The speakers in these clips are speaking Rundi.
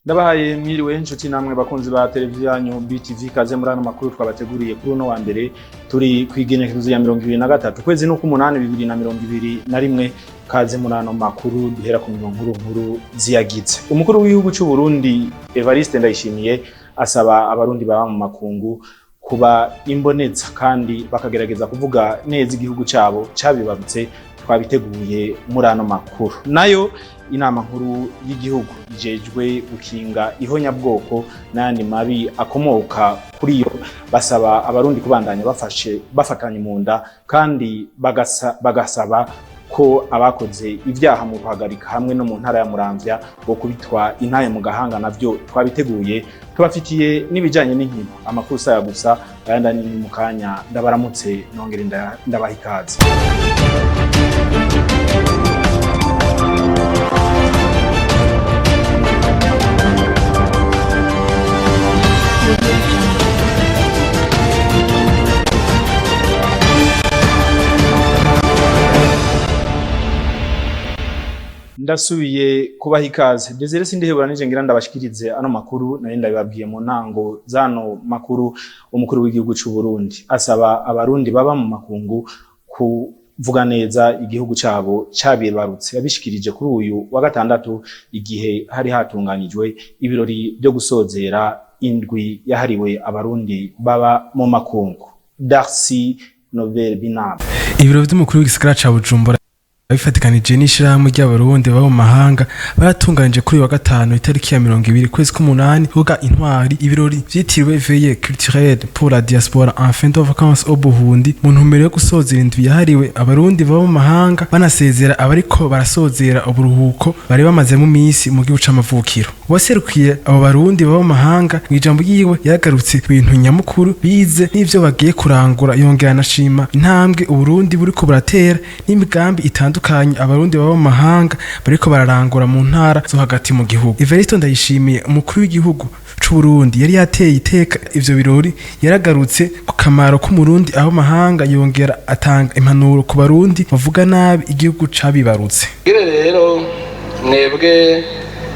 Ndabahaye mwiriwe inshuti namwe bakunzi ba televiziyo yanyu BTV kaze muri ano makuru twabateguriye kuri uno wa mbere turi kwigenekerezo ya 2023 kwezi no ku 8/2021 kaze muri ano makuru duhera ku nkuru ziyagitse. Umukuru w'igihugu cy'u Burundi Evariste Ndayishimiye asaba abarundi baba mu makungu kuba imboneza kandi bakagerageza kuvuga neza igihugu cyabo cyabibarutse twabiteguye muri ano makuru. Nayo inama nkuru y'igihugu ijejwe gukinga ihonyabwoko n'andi mabi akomoka kuri yo basaba abarundi kubandanya bafatanye mu nda kandi bagasaba ko abakoze ibyaha mu guhagarika hamwe no mu ntara ya Muramvya bo kubitwa intaye mu gahanga navyo twabiteguye tubafitiye n'ibijanye n'inkino amakuru saya gusa ayandani mu kanya ndabaramutse nongere ndabaha ikaze. Ndasubiye kubaha ikaze. Desire Sindihebura nije ngira ndabashikirize ano makuru nari ndabibabwiye mu ntango zano makuru. Umukuru w'igihugu cy'u Burundi asaba abarundi baba mu makungu kuvuga neza igihugu cyabo cyabibarutse. Yabishikirije kuri uyu wa gatandatu igihe hari hatunganyijwe ibirori byo gusozera indwi yahariwe abarundi baba mu makungu. Darcy Novel Binab. Ibiro by'umukuru w'igisagara ca Bujumbura abifatikanije n'ishirahamwe ry'abarundi baba mu mahanga baratunganije kuri wa gatanu itariki ya 20 kwezi k'umunani hoga intwari ibirori vyitiriwe Veille culturelle pour la diaspora en fin de vacances au Burundi mu ntumbero yo gusozera indwi yahariwe abarundi baba mu mahanga banasezera abariko barasozera uburuhuko bari bamaze mu misi mu gihugu c'amavukiro. Waserukiye abo barundi baba mu mahanga mwijambo yiwe yagarutse ibintu nyamukuru bize n'ivyo bagiye kurangura yongera anashima intambwe uburundi buriko buratera n'imigambi itandukanye abarundi baba mu mahanga bariko bararangura mu ntara zo hagati mu gihugu. Evariste Ndayishimiye umukuru w'igihugu c'u Burundi yari yateye iteka ivyo birori yaragarutse ku kamaro k'umurundi aho mahanga yongera atanga impanuro ku barundi bavuga nabi igihugu cabibarutse. Gire rero mwebwe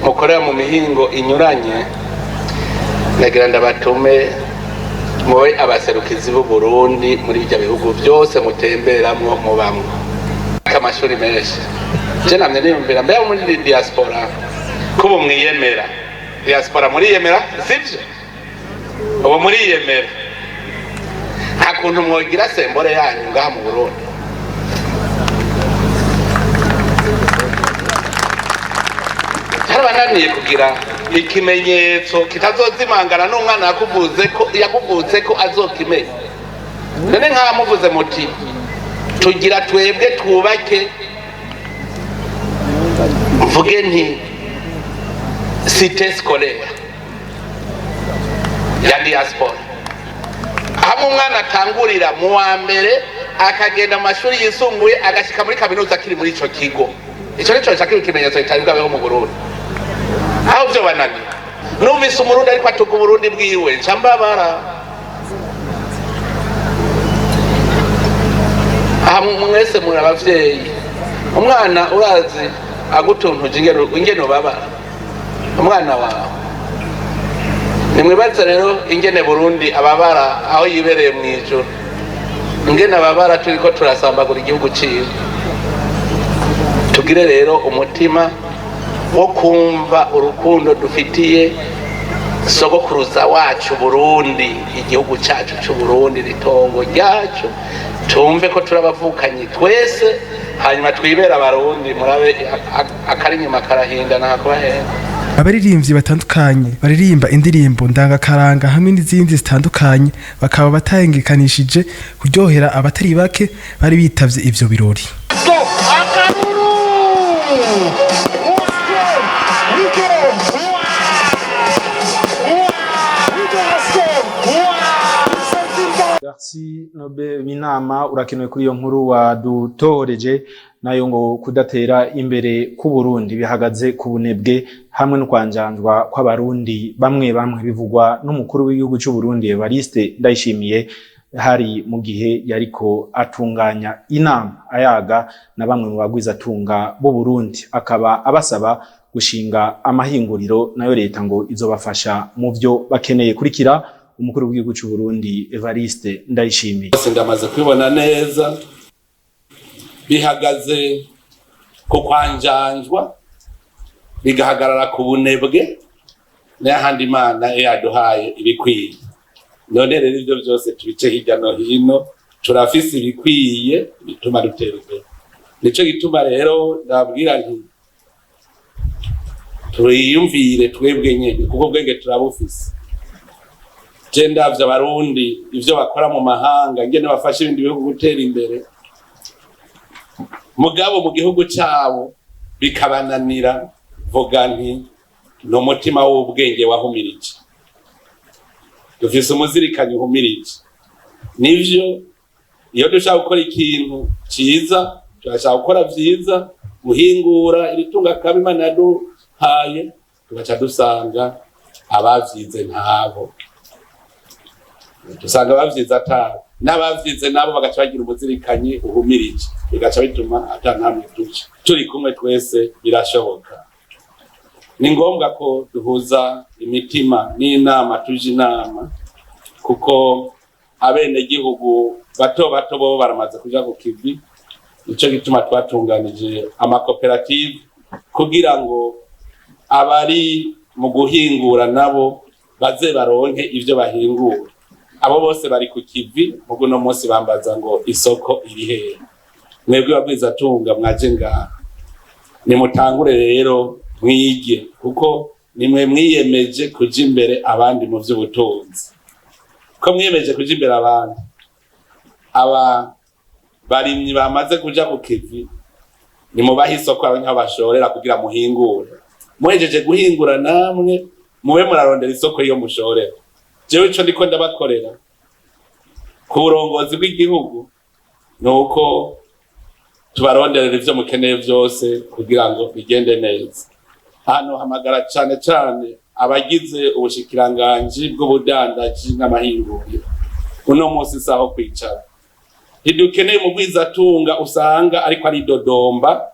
mukorera mu mihingo inyuranye nagira ndabatume muwe abaserukizi b'u Burundi muri ibyo bihugu byose mutemberamwo mubamwe amashuri menshi je namye niyumvira mbe muri diaspora kubo mwiyemera diaspora muri yemera sivyo ubu muri yemera nta kuntu mwogira sembore yanyu ngaha mu Burundi harabananiye kugira ikimenyetso kitazozimangana n'umwana yakuvuze ko azokimenya none nka muvuze muti tugira twebwe twubake mvuge nti cité scolaire ya diaspora hamwe umwana atangurira mu wa mbere akagenda mu mashuri yisumbuye agashika muri kaminuza akiri muri ico kigo. Ico nico cyakiri ikimenyetso kitaribwaho mu Burundi aho byo banani numvise umurundi ariko atuga Burundi bwiwe ncambabara mwese muri abavyeyi umwana urazi agutuntuje ingene baba umwana wawe nimwibaza rero ingene Burundi ababara aho yibereye mwijoro ingene ababara turiko turasambagura igihugu ciwe. Tugire rero umutima wo kumva urukundo dufitiye sogokuruza wacu Burundi igihugu cyacu cy'u Burundi ritongo ryacu tumve ko turabavukanye twese hanyuma twibera abarundi murabe akari nyuma karahinda nakubahera. Abaririmbyi batandukanye baririmba indirimbo ndangakaranga hamwe n'izindi zitandukanye bakaba batangikanishije kuryohera abatari bake bari bitavye ivyo birori. Darcy Nobe Binama urakenewe kuri iyo nkuru wadutoreje nayo ngo kudatera imbere ku Burundi bihagaze ku bunebwe hamwe no kwanjanjwa kw'abarundi bamwe bivugwa n'umukuru w'igihugu cy'u Burundi Evariste Ndayishimiye hari mu gihe yariko atunganya inama ayaga na bamwe mu bagwizatunga b'u Burundi, akaba abasaba gushinga amahinguriro nayo leta ngo izobafasha mu byo bakeneye. Kurikira umukuru w'igihugu cy'u Burundi Evariste Ndayishimiye. Ndamaze kwibona neza bihagaze ku kwanjanjwa bigahagarara ku bunebwe n'ahandi Imana yaduhaye ibikwiye. None rero ibyo byose tubice hirya no hino, turafise ibikwiye bituma dutera imbere. Nico gituma rero ndabwira nti turiyumvire twebwe nyene kuko bwenge turabufise. Je ndavye abarundi ivyo bakora mu mahanga ngene bafasha ibindi bihugu gutera imbere, mugabo mu gihugu cabo bikabananira. Vuga nti no mutima w'ubwenge wahumirije, dufise umuzirikanyi uhumirije. Nivyo iyo dushaka gukora ikintu ciza, turashaka gukora vyiza, guhingura iritunga kabi Imana yaduhaye, tugaca dusanga abavyize ntabo, dusanga abavyize atabo, n'abavyize nabo bagaca bagira umuzirikanyi uhumirije, bigaca bituma ata ntamwe tuca. Turi kumwe twese birashoboka. Ni ngombwa ko duhuza imitima n'inama, tuje inama, kuko abene gihugu bato bato bo baramaze kuja ku kivi. Nico gituma twatunganije amakoperative kugira ngo abari mu guhingura nabo baze baronke ivyo bahingura. Abo bose bari ku kivi, mugo no munsi bambaza ngo isoko iri hehe. Mwebwe bagwizatunga mwaje ngaha, nimutangure rero mwige, kuko nimwe mwiyemeje kuja imbere abandi mu vy'ubutunzi. Ko mwiyemeje kuja imbere abandi, aba barimyi bamaze kuja ku kivi, nimubahe isoko aho bashorera kugira muhingure. Muhejeje guhingura namwe mube murarondera isoko iyo mushorera. Jewe ico ndiko ndabakorera ku burongozi bw'igihugu nuko tubaronderera ivyo mukeneye vyose kugira ngo bigende neza. Hano hamagara cane cane abagize ubushikiranganji bw'ubudandaji n'amahinguriro. Uno munsi saho kwicara, ntidukeneye umugwizatunga usanga ariko ari dodomba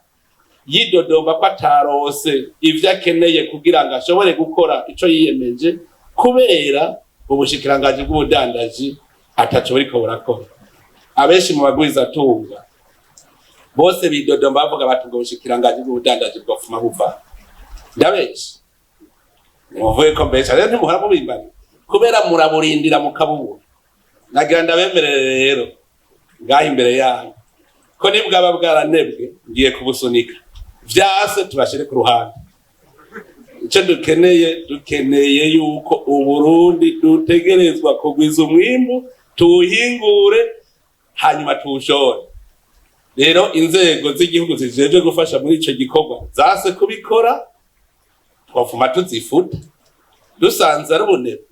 yidodomba ko atarose ivyo akeneye kugira ngo ashobore gukora ico yiyemeje, kubera ubushikiranganji bw'ubudandaji ataco buriko burakora. Abenshi mu bagwizatunga bose bidodomba bavuga bati ngo ubushikiranganji bw'ubudandaji bwofuma buva. Ndabeshi muvuye ko mbesha rero ntimuhora mubimbana kubera muraburindira mukabubura. Nagira ndabemerere rero ngaho imbere yanyu ko nibwaba bwaranebwe ngiye kubusunika, vyase tubashire ku ruhande. Ico dukeneye yuko Uburundi dutegerezwa kugwiza umwimbu, tuwuhingure hanyuma tuwushore. Rero inzego z'igihugu zijeje gufasha muri ico gikorwa zase kubikora, twafuma tuzifuta. Dusanze ari ubunebwe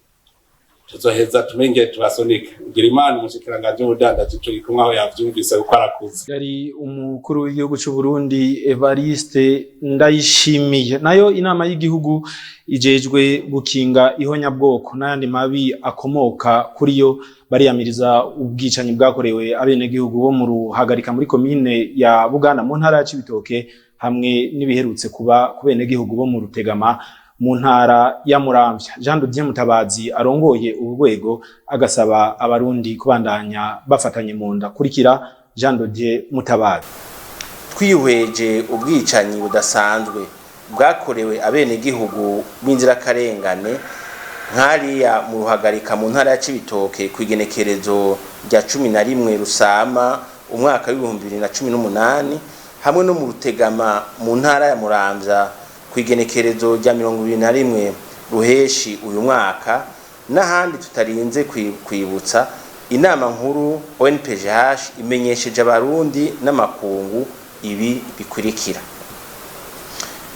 tuzoheza tumenge tubasunika. Ngira Imana umushikiranganji w'ubudandaji turi kumwe aho yavyumvise uko arakuze. Yari umukuru w'igihugu cy'u Burundi Evariste Ndayishimiye. Nayo inama y'igihugu ijejwe gukinga ihonyabwoko n'ayandi mabi akomoka kuri yo bariyamiriza ubwicanyi bwakorewe abene gihugu bo mu Ruhagarika muri komine ya Buganda mu ntara ya Cibitoke, hamwe n'ibiherutse kuba ku bene gihugu bo mu Rutegama mu ntara ya Muramvya. Jean de Dieu Mutabazi arongoye urwego agasaba abarundi kubandanya bafatanye mu nda. Kurikira Jean de Dieu Mutabazi. Twihweje ubwicanyi budasanzwe bwakorewe abene gihugu b'inzirakarengane nk'ariya mu Ruhagarika mu ntara ya Cibitoke ku igenekerezo rya 11 Rusama umwaka w'2018, hamwe no mu Rutegama mu ntara ya Muramvya ku igenekerezo rya 21 Ruheshi uyu mwaka, n'ahandi tutarinze kwibutsa. Inama nkuru ONPGH imenyesheje abarundi n'amakungu ibi bikurikira.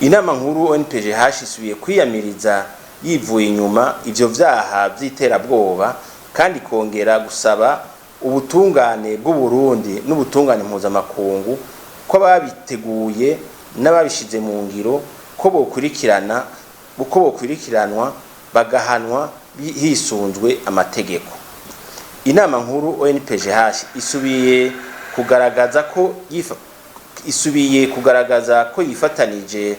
Inama nkuru ONPGH isubiye kwiyamiriza yivuye inyuma ivyo vyaha vy'iterabwoba, kandi kongera gusaba ubutungane bw'u Burundi n'ubutungane mpuzamakungu ko babiteguye n'ababishize mu ngiro ko bokurikiranwa bagahanwa hisunzwe amategeko. inama nkuru ONPGH isubiye kugaragaza ko yifatanije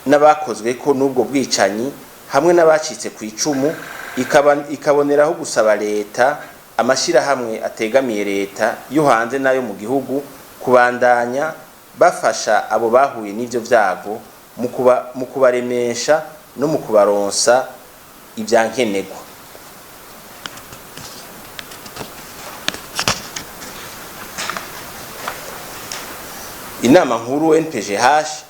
n'abakozwe ko n'ubwo bwicanyi hamwe n'abacitse ku icumu, ikaboneraho gusaba leta, amashirahamwe ategamiye leta yo hanze nayo mu gihugu kubandanya bafasha abo bahuye n'ivyo vyago mu kubaremesha no mu kubaronsa ivyankenerwa. Inama nkuru NPGH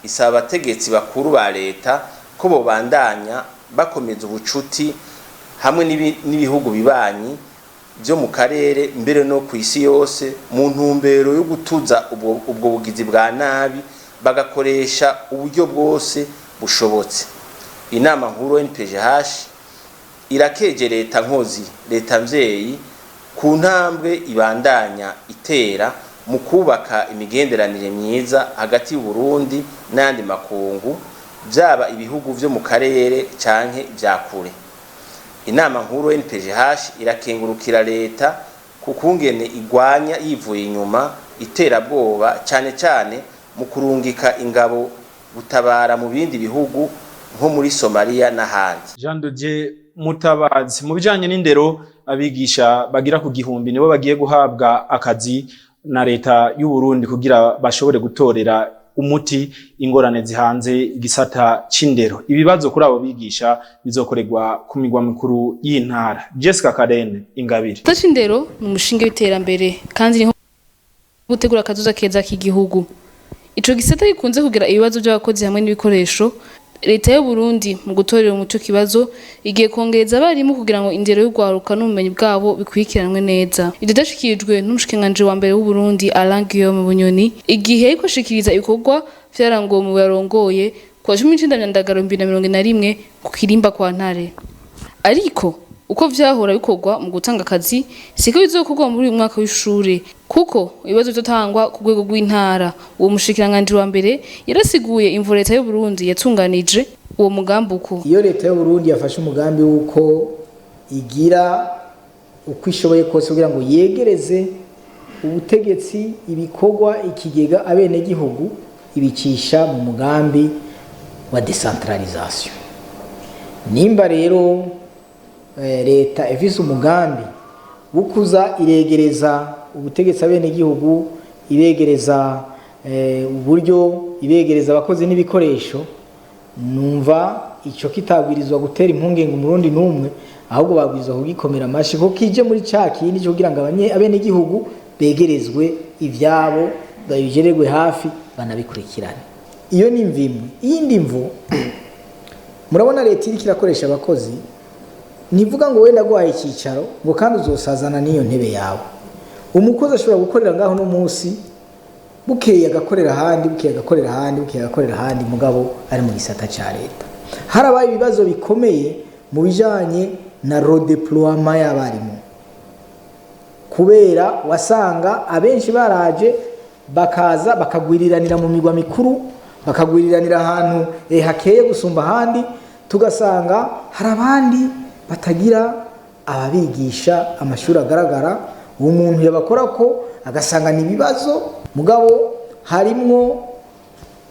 isaba abategetsi bakuru ba leta ko bobandanya bakomeza ubucuti hamwe n'ibihugu bibanyi byo mu karere mbere no ku isi yose mu ntumbero yo gutuza ubwo bugizi bwa nabi, bagakoresha uburyo bwose bushobotse. Inama nkuru NPGH irakeje leta nkozi, leta mvyeyi ku ntambwe ibandanya itera mu kubaka imigenderanire myiza hagati y'u Burundi n'andi makungu, byaba ibihugu byo mu karere canke bya kure. Inama nkuru NPGH irakengurukira leta kukungene igwanya yivuye inyuma iterabwoba cyane mu kurungika ingabo gutabara mu bindi bihugu nko muri Somalia n'ahandi. Jean de Dieu Mutabazi, mu bijanye n'indero abigisha bagira ku gihumbi nibo bagiye guhabwa akazi na leta y'u Burundi kugira bashobore gutorera umuti ingorane zihanze igisata c'indero. Ibibazo kuri abo bigisha bizokorerwa ku migwa mikuru y'intara. Jessica Karene Ingabire. Indero ni umushinga w'iterambere kandi niho gutegura akazuza keza k'igihugu. Ico gisata gikunze kugira ibibazo by'abakozi hamwe n'ibikoresho. Leta y'u Burundi mu gutorera umuco kibazo igiye kongereza abarimu kugira ngo indero y'ugwaruka n'ubumenyi bwabo bikwikiranwe neza. Ivyo dashikirijwe n'umushikanganje wa mbere w'u Burundi Alain Guillaume Bunyoni igihe ariko ashikiriza ibikorwa vyarangowe mu barongoye kwa 19 Nyandagaro 2021 ku Kirimba kwa Ntare. Ariko uko vyahora bikorwa mu gutanga akazi siko bizokorwa muri uyu mwaka w'ishure kuko ibibazo byotangwa ku rwego rw'intara. Uwo mushikiranganje wa mbere yarasiguye imvo leta y'u Burundi yatunganije uwo mugambi uko iyo leta y'u Burundi yafashe umugambi uko igira uko ishoboye kose kugira ngo yegereze ubutegetsi ibikorwa ikigega abene gihugu ibicisha mu mugambi wa decentralisation. Nimba rero leta ifise umugambi wukuza iregereza ubutegetsi abene gihugu, ibegereza uburyo, ibegereza abakozi n'ibikoresho, numva ico kitagwirizwa gutera impungenge umurundi numwe, ahubwo bagwirizwa kugikomera amashi ko kije muri cakindi cyo kugira ngo abene gihugu begerezwe ivyabo babijererwe hafi banabikurikirane. Iyo ni imvimwe. Iyindi mvu murabona leta iri kirakoresha abakozi, nivuga ngo wenda gwaye ikicaro ngo kandi uzosazana niyo ntebe yawe. Umukozi ashobora gukorera ngaho no munsi bukeye agakorera handi, bukeye agakorera handi, bukeye agakorera handi, mugabo ari mu gisata ca leta. Harabaye ibibazo bikomeye mu bijanye na redeploiement y'abarimu, kubera wasanga abenshi baraje bakaza bakagwiriranira mu migwa mikuru, bakagwiriranira ahantu hakeye gusumba handi, tugasanga hari abandi batagira ababigisha amashuri agaragara. Uwo muntu yabakora ko agasanga ni ibibazo, mugabo harimwo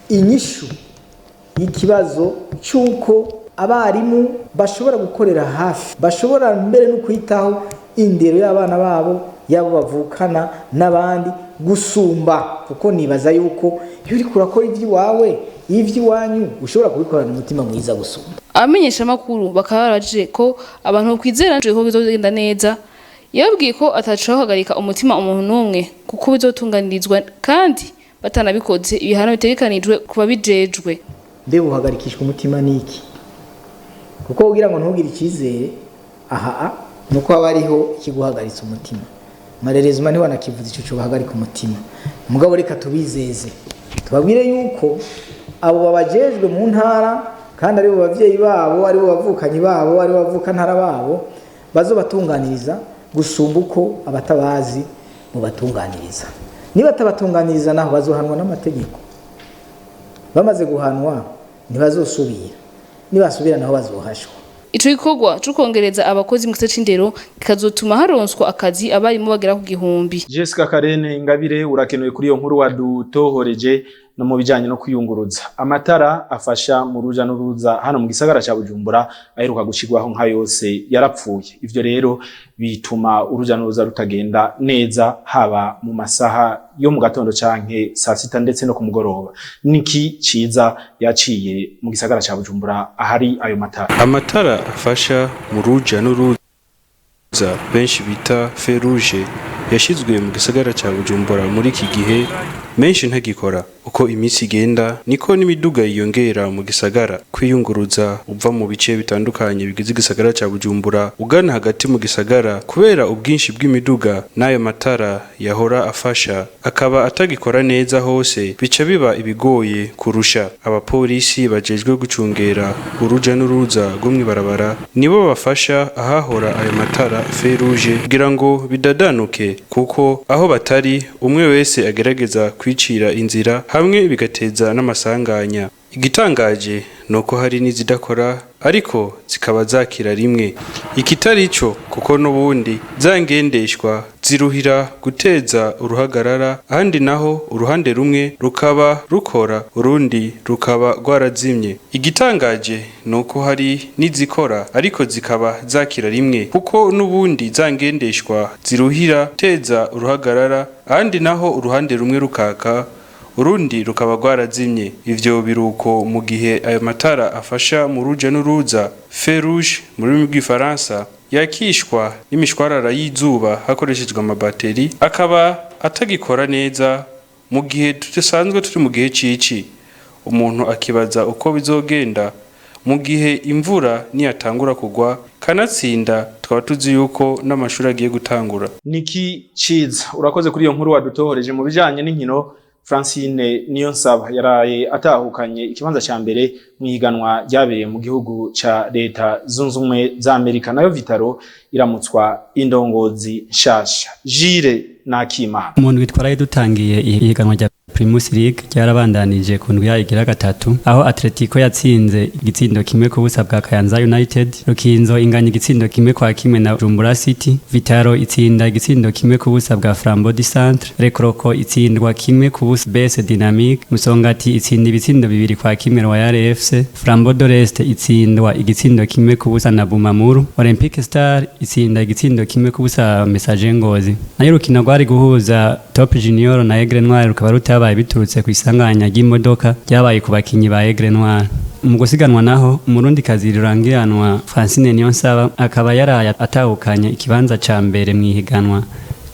inyishu y'ikibazo cyuko abarimu bashobora gukorera hafi, bashobora mbere no kwitaho indero y'abana babo yabo bavukana n'abandi gusumba, kuko nibaza yuko iyo uri kurakora ivy'iwawe ivy'iwanyu ushobora kubikorana umutima mwiza gusumba. Abamenyesha makuru bakaba baraje ko abantu kwizera ko bizogenda neza, yabwiye ko atacaho hagarika umutima umuntu numwe kuko bizotunganirizwa kandi batanabikoze ibihano bitegekanijwe kuba bijejwe. Mbe buhagarikishwa umutima niki? Kuko ugira ngo ntugire ikizere nuko haba hariho ikiguhagaritsa umutima. Marerezuma ni wanakivuze ico cyo bahagarika umutima. Mugabo reka tubizeze, tubabwire yuko abo babajejwe mu ntara kandi ari bo bavyeyi babo, ari bo bavukanyi babo, ari bo bavukantara babo bazobatunganiriza gusumba uko abatabazi mu batunganiriza. Niba tabatunganiriza naho bazohanwa n'amategeko. Bamaze guhanwa ntibazosubira, nibasubira naho bazohashwa. ico gikorwa cyo kongereza abakozi mu gisata c'indero kikazotuma haronswa akazi abarimu bagera ku 1000. Jessica Karene Ingabire urakenuye kuri iyo nkuru wadutohoreje no mu bijanye no kwiyunguruza. Amatara afasha mu ruja n'uruza hano mu gisagara ca Bujumbura aheruka gushigwaho nka yose yarapfuye. Ivyo rero bituma uruja n'uruza rutagenda neza haba mu masaha yo mu gatondo canke saa sita ndetse no ku mugoroba. Niki ciza yaciye mu gisagara ca Bujumbura ahari ayo matara. Amatara afasha mu ruja n'uruza benshi bita feruje yashizwe mu gisagara ca Bujumbura muri iki gihe menshi ntagikora. Uko iminsi igenda niko n'imiduga yiyongera mu gisagara. Kwiyunguruza uva mu bice bitandukanye bigize igisagara ca Bujumbura ugana hagati mu gisagara kubera ubwinshi bw'imiduga n'ayo matara yahora afasha akaba atagikora neza hose, bica biba ibigoye kurusha. Abapolisi bajejwe gucungera uruja n'uruza rwo mw'ibarabara nibo bafasha ahahora ayo matara feruje kugira ngo bidadanuke, kuko aho batari umwe wese agerageza kwicira inzira hamwe bigateza n'amasanganya. Igitangaje nuko hari n'izidakora ariko zikaba zakira rimwe. Ikitari cyo kuko n'ubundi zangendeshwa ziruhira guteza uruhagarara, ahandi naho uruhande rumwe rukaba rukora urundi rukaba rwarazimye. Igitangaje nuko hari n'izikora ariko zikaba zakira rimwe, kuko n'ubundi zangendeshwa ziruhira guteza uruhagarara, ahandi naho uruhande rumwe rukaka urundi rukaba rwarazimye. Ivyo biruko mu gihe ayo matara afasha mu ruja n'uruza feruje mu rurimi rw'ifaransa yakishwa n'imishwarara y'izuba hakoreshejwe amabateri akaba atagikora neza mu gihe dusanzwe turi mu gihe cici. Umuntu akibaza uko bizogenda mu gihe imvura niyatangura kugwa, kanatsinda tukaba tuzi yuko n'amashuri agiye gutangura. Niki ciza urakoze kuri iyo nkuru wadutohoreje. Mu bijanye n'inkino, Francine Niyonsaba yaraye atahukanye ikibanza ca mbere mwihiganwa ryabereye mu gihugu ca Leta Zunze Ubumwe za Amerika, nayo Vitaro iramutswa indongozi nshasha. Jire Nakimana umuntu witwaraye dutangiye ihiganwa rya Primus League ryarabandanije ku ndwi igira 3 aho Atletico yatsinze igitsindo kimwe ku busa bwa Kayanza United, Rukinzo inganya igitsindo kimwe kwa kimwe na Bujumbura City, Vitaro itsinda igitsindo kimwe ku busa bwa Flambeau du Centre, Rekroko itsindwa kimwe ku busa BS Dynamique, Musongati itsinda ibitsindo bibiri kwa kimwe Royal FC, Flambeau de l'Est itsindwa igitsindo kimwe ku busa na Bumamuru, Olympic Star itsinda igitsindo kimwe ku busa Messager Ngozi. Nayo rukino rwari guhuza Top Junior na Aigle Noir rukaba rutabaye biturutse ku isanganya ry'imodoka ryabaye ku bakinyi ba Aigle Noir. Mu gusiganwa naho umurundi kazi rurangiranwa Francine Niyonsaba akaba yaraye atahukanye ikibanza ca mbere mwihiganwa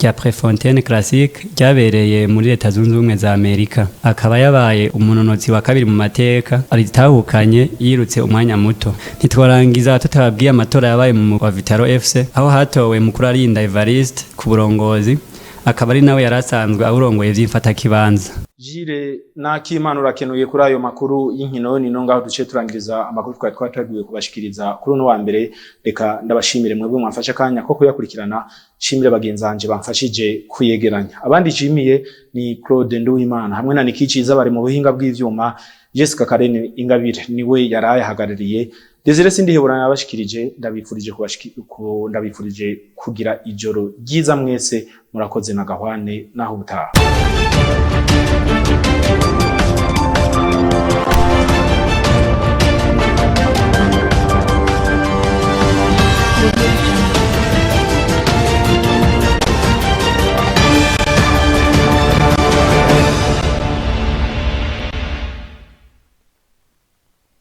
rya Prefontaine Classic ryabereye muri Leta Zunze Ubumwe za Amerika. Akaba yabaye umunonotsi wa kabiri mu mateka aritahukanye yirutse umwanya muto. Ntitwarangiza tutababwiye amatora yabaye mu wa Vitaro FC aho hatowe mukuru arinda Evariste ku burongozi, akaba ari nawe yarasanzwe awurongoye vy'imfata kibanza. Jire Nakimana urakenuye kuri ayo makuru y'inkino. Ni no ngaho duce turangiriza amakuru twataguye kubashikiriza kuri no wa mbere. Reka ndabashimire mwebwe mwafasha kanya ko kuyakurikirana, shimire bagenzanje bamfashije kuyegeranya. Abandi jimiye ni Claude Nduwimana hamwe na Nikiciza bari mu buhinga bw'ivyuma. Jessica Karene Ingabire niwe yaraye hagarariye. Desire Sindihebura nabashikirije, ndabifurije kugira ijoro ryiza mwese. Murakoze na gahwane naho ubutaha.